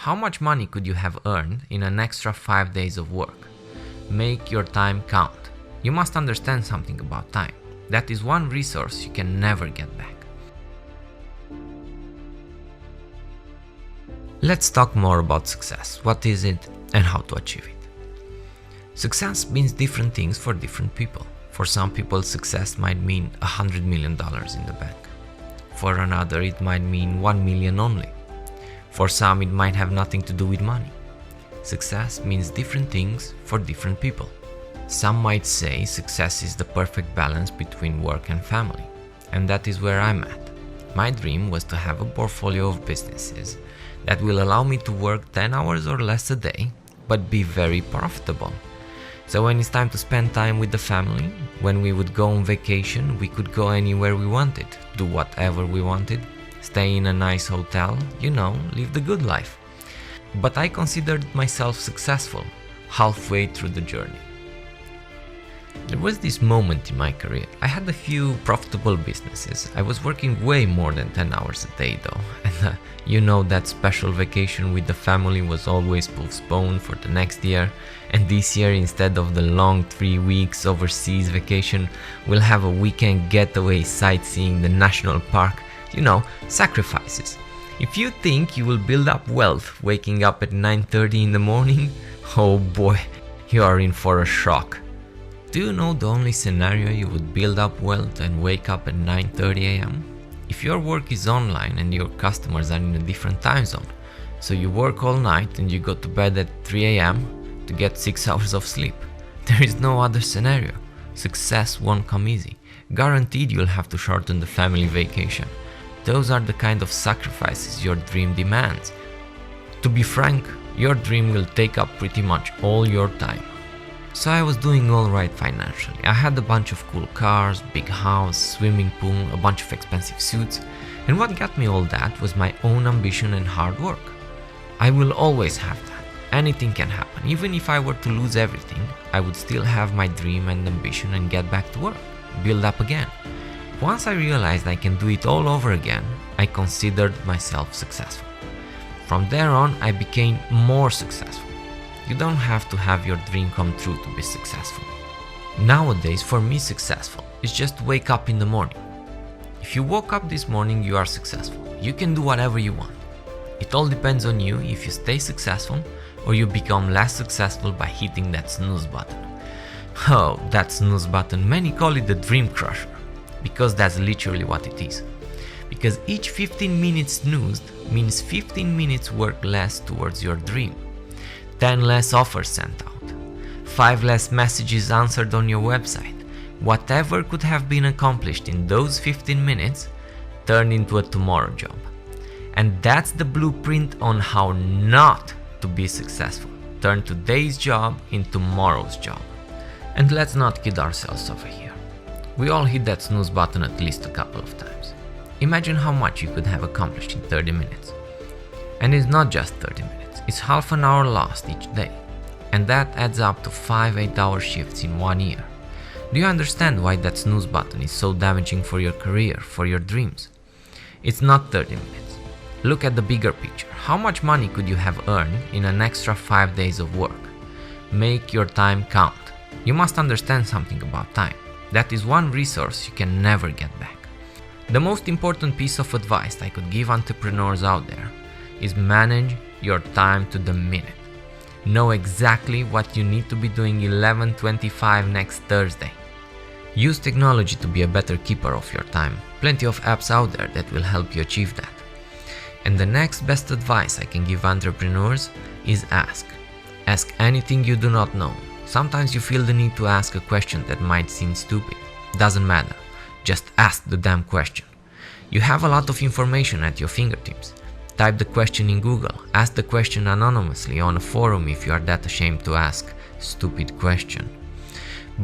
how much money could you have earned in an extra 5 days of work? Make your time count. You must understand something about time. That is one resource you can never get back. Let's talk more about success. What is it and how to achieve it? Success means different things for different people. For some people, success might mean $100 million in the bank. For another, it might mean 1 million only. For some, it might have nothing to do with money. Success means different things for different people. Some might say success is the perfect balance between work and family, and that is where I'm at. My dream was to have a portfolio of businesses that will allow me to work 10 hours or less a day, but be very profitable. So when it's time to spend time with the family, when we would go on vacation, we could go anywhere we wanted, do whatever we wanted, stay in a nice hotel, live the good life. But I considered myself successful halfway through the journey. There was this moment in my career. I had a few profitable businesses. I was working way more than 10 hours a day though. And that special vacation with the family was always postponed for the next year. And this year, instead of the long 3 weeks overseas vacation, we'll have a weekend getaway sightseeing the national park. Sacrifices. If you think you will build up wealth waking up at 9:30 in the morning, oh boy, you are in for a shock. Do you know the only scenario you would build up wealth and wake up at 9:30 a.m.? If your work is online and your customers are in a different time zone, so you work all night and you go to bed at 3 a.m. to get 6 hours of sleep. There is no other scenario. Success won't come easy. Guaranteed you'll have to shorten the family vacation. Those are the kind of sacrifices your dream demands. To be frank, your dream will take up pretty much all your time. So I was doing alright financially. I had a bunch of cool cars, big house, swimming pool, a bunch of expensive suits, and what got me all that was my own ambition and hard work. I will always have that. Anything can happen. Even if I were to lose everything, I would still have my dream and ambition and get back to work, build up again. Once I realized I can do it all over again, I considered myself successful. From there on, I became more successful. You don't have to have your dream come true to be successful. Nowadays, for me, successful is just wake up in the morning. If you woke up this morning, you are successful. You can do whatever you want. It all depends on you if you stay successful or you become less successful by hitting that snooze button. Oh, that snooze button, many call it the dream crusher, because that's literally what it is. Because each 15 minutes snoozed means 15 minutes work less towards your dream. 10 less offers sent out, 5 less messages answered on your website. Whatever could have been accomplished in those 15 minutes turned into a tomorrow job. And that's the blueprint on how not to be successful. Turn today's job into tomorrow's job. And let's not kid ourselves over here. We all hit that snooze button at least a couple of times. Imagine how much you could have accomplished in 30 minutes. And it's not just 30 minutes. It's half an hour lost each day, and that adds up to 5 8-hour shifts in 1 year. Do you understand why that snooze button is so damaging for your career, for your dreams? It's not 30 minutes. Look at the bigger picture. How much money could you have earned in an extra 5 days of work? Make your time count. You must understand something about time. That is one resource you can never get back. The most important piece of advice I could give entrepreneurs out there is manage your time to the minute. Know exactly what you need to be doing 11:25 next Thursday. Use technology to be a better keeper of your time. Plenty of apps out there that will help you achieve that. And the next best advice I can give entrepreneurs is ask. Ask anything you do not know. Sometimes you feel the need to ask a question that might seem stupid. Doesn't matter. Just ask the damn question. You have a lot of information at your fingertips. Type the question in Google. Ask the question anonymously on a forum if you are that ashamed to ask stupid question.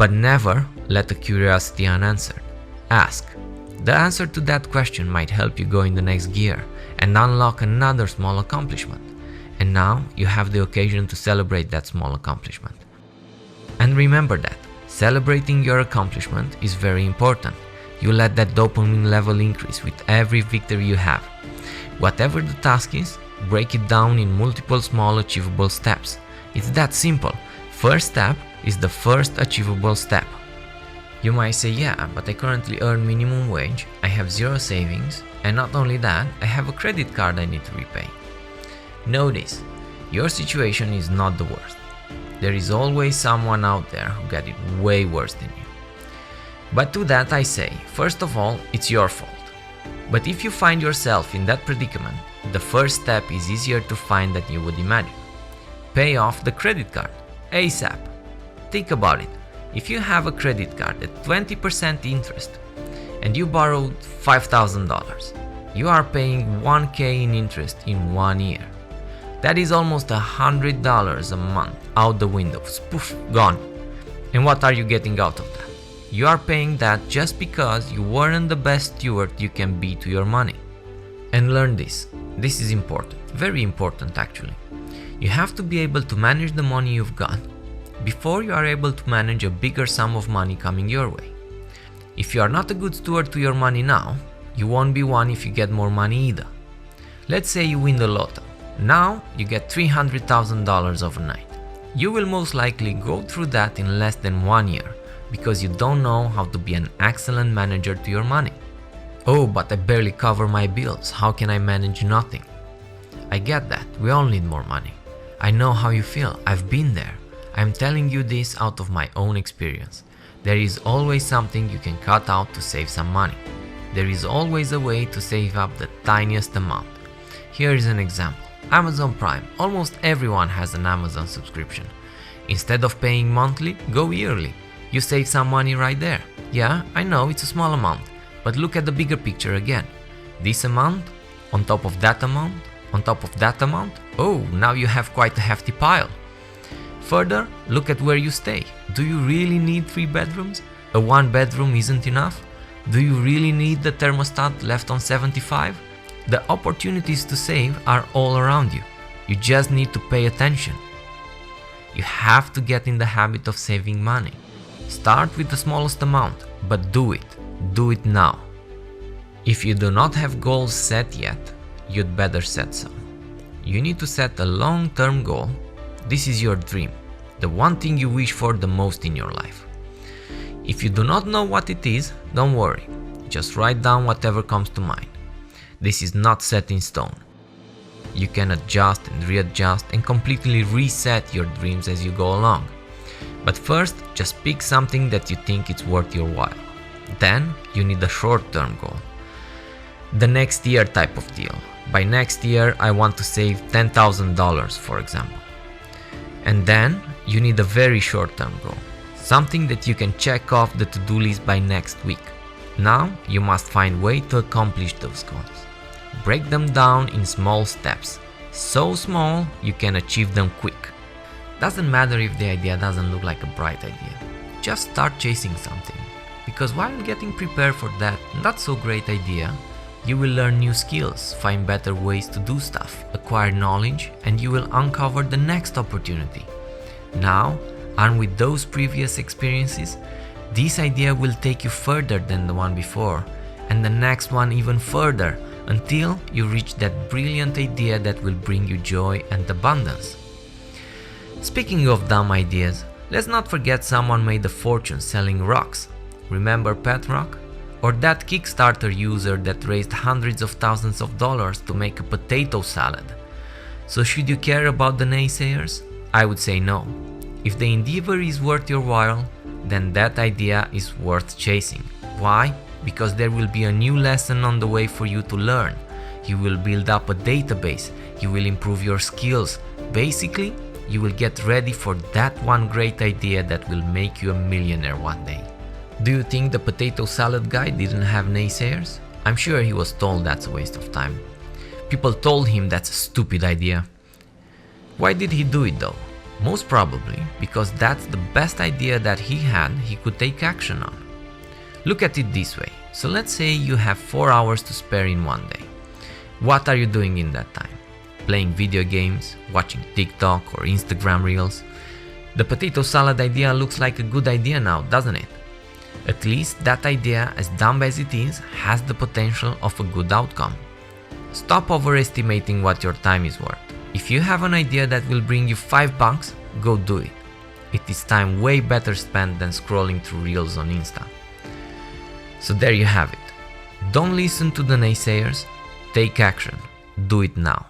But never let the curiosity unanswered. Ask. The answer to that question might help you go in the next gear and unlock another small accomplishment. And now you have the occasion to celebrate that small accomplishment. And remember that celebrating your accomplishment is very important. You let that dopamine level increase with every victory you have. Whatever the task is, break it down in multiple small achievable steps. It's that simple. First step is the first achievable step. You might say, yeah, but I currently earn minimum wage, I have zero savings, and not only that, I have a credit card I need to repay. Notice, your situation is not the worst. There is always someone out there who got it way worse than you. But to that I say, first of all, it's your fault. But if you find yourself in that predicament, the first step is easier to find than you would imagine. Pay off the credit card, ASAP. Think about it. If you have a credit card at 20% interest and you borrowed $5,000, you are paying $1,000 in interest in 1 year. That is almost $100 a month out the window, poof, gone. And what are you getting out of that? You are paying that just because you weren't the best steward you can be to your money. And learn this. This is important, very important actually. You have to be able to manage the money you've got before you are able to manage a bigger sum of money coming your way. If you are not a good steward to your money now, you won't be one if you get more money either. Let's say you win the lotto. Now you get $300,000 overnight. You will most likely go through that in less than 1 year because you don't know how to be an excellent manager to your money. Oh, but I barely cover my bills. How can I manage nothing? I get that. We all need more money. I know how you feel. I've been there. I'm telling you this out of my own experience. There is always something you can cut out to save some money. There is always a way to save up the tiniest amount. Here is an example. Amazon Prime. Almost everyone has an Amazon subscription. Instead of paying monthly, go yearly. You save some money right there. Yeah, I know it's a small amount, but look at the bigger picture again. This amount, on top of that amount, on top of that amount. Oh, now you have quite a hefty pile. Further, look at where you stay. Do you really need 3 bedrooms? A 1 bedroom isn't enough? Do you really need the thermostat left on 75? The opportunities to save are all around you. You just need to pay attention. You have to get in the habit of saving money. Start with the smallest amount, but do it. Do it now. If you do not have goals set yet, you'd better set some. You need to set a long-term goal. This is your dream, the one thing you wish for the most in your life. If you do not know what it is, don't worry. Just write down whatever comes to mind. This is not set in stone. You can adjust and readjust and completely reset your dreams as you go along. But first, just pick something that you think it's worth your while. Then, you need a short-term goal. The next year type of deal. By next year, I want to save $10,000, for example. And then, you need a very short-term goal. Something that you can check off the to-do list by next week. Now, you must find a way to accomplish those goals. Break them down in small steps. So small, you can achieve them quick. Doesn't matter if the idea doesn't look like a bright idea. Just start chasing something. Because while getting prepared for that not so great idea, you will learn new skills, find better ways to do stuff, acquire knowledge, and you will uncover the next opportunity. Now, armed with those previous experiences, this idea will take you further than the one before, and the next one even further, until you reach that brilliant idea that will bring you joy and abundance. Speaking of dumb ideas, let's not forget someone made a fortune selling rocks. Remember Pet Rock? Or that Kickstarter user that raised hundreds of thousands of dollars to make a potato salad. So should you care about the naysayers? I would say no. If the endeavor is worth your while, then that idea is worth chasing. Why? Because there will be a new lesson on the way for you to learn. You will build up a database, you will improve your skills. Basically, you will get ready for that one great idea that will make you a millionaire one day. Do you think the potato salad guy didn't have naysayers? I'm sure he was told that's a waste of time. People told him that's a stupid idea. Why did he do it though? Most probably because that's the best idea that he had he could take action on. Look at it this way. So let's say you have 4 hours to spare in one day. What are you doing in that time? Playing video games, watching TikTok or Instagram reels? The potato salad idea looks like a good idea now, doesn't it? At least that idea, as dumb as it is, has the potential of a good outcome. Stop overestimating what your time is worth. If you have an idea that will bring you $5, go do it. It is time way better spent than scrolling through reels on Insta. So there you have it. Don't listen to the naysayers. Take action. Do it now.